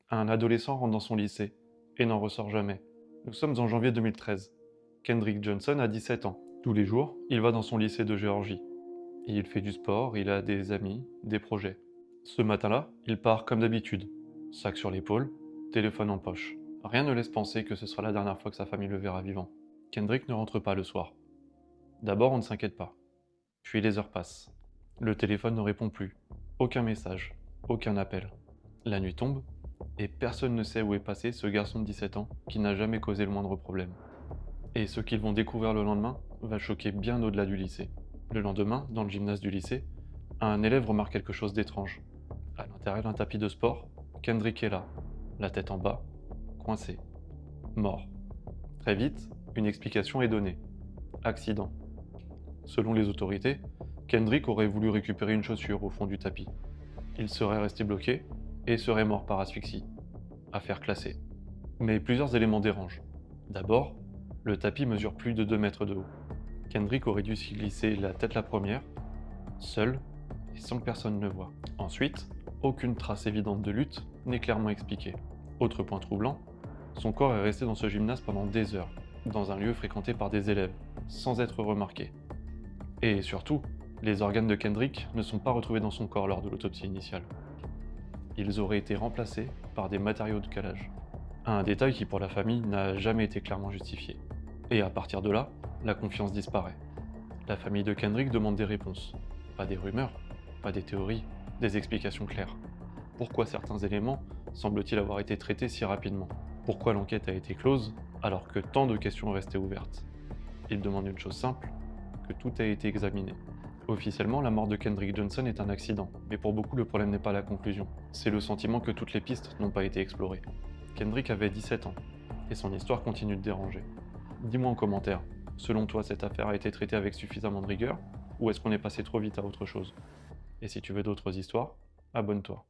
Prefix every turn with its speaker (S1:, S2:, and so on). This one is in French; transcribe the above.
S1: Un adolescent rentre dans son lycée et n'en ressort jamais. Nous sommes en janvier 2013. Kendrick Johnson a 17 ans. Tous les jours, il va dans son lycée de Géorgie. Il fait du sport, il a des amis, des projets. Ce matin-là, il part comme d'habitude. Sac sur l'épaule, téléphone en poche. Rien ne laisse penser que ce sera la dernière fois que sa famille le verra vivant. Kendrick ne rentre pas le soir. D'abord, on ne s'inquiète pas. Puis les heures passent. Le téléphone ne répond plus. Aucun message, aucun appel. La nuit tombe, et personne ne sait où est passé ce garçon de 17 ans qui n'a jamais causé le moindre problème. Et ce qu'ils vont découvrir le lendemain va choquer bien au-delà du lycée. Le lendemain, dans le gymnase du lycée, un élève remarque quelque chose d'étrange. À l'intérieur d'un tapis de sport, Kendrick est là, la tête en bas, coincé, mort. Très vite, une explication est donnée. Accident. Selon les autorités, Kendrick aurait voulu récupérer une chaussure au fond du tapis. Il serait resté bloqué et serait mort par asphyxie. Affaire classée. Mais plusieurs éléments dérangent. D'abord, le tapis mesure plus de 2 mètres de haut. Kendrick aurait dû s'y glisser la tête la première, seul et sans que personne ne voie. Ensuite, aucune trace évidente de lutte n'est clairement expliquée. Autre point troublant, son corps est resté dans ce gymnase pendant des heures, dans un lieu fréquenté par des élèves, sans être remarqué. Et surtout, les organes de Kendrick ne sont pas retrouvés dans son corps lors de l'autopsie initiale. Ils auraient été remplacés par des matériaux de calage. Un détail qui pour la famille n'a jamais été clairement justifié. Et à partir de là, la confiance disparaît. La famille de Kendrick demande des réponses. Pas des rumeurs, pas des théories, des explications claires. Pourquoi certains éléments semblent-ils avoir été traités si rapidement? Pourquoi l'enquête a été close alors que tant de questions restaient ouvertes? Ils demandent une chose simple, que tout a été examiné. Officiellement, la mort de Kendrick Johnson est un accident, mais pour beaucoup le problème n'est pas la conclusion. C'est le sentiment que toutes les pistes n'ont pas été explorées. Kendrick avait 17 ans, et son histoire continue de déranger. Dis-moi en commentaire, selon toi cette affaire a été traitée avec suffisamment de rigueur, ou est-ce qu'on est passé trop vite à autre chose? Et si tu veux d'autres histoires, abonne-toi.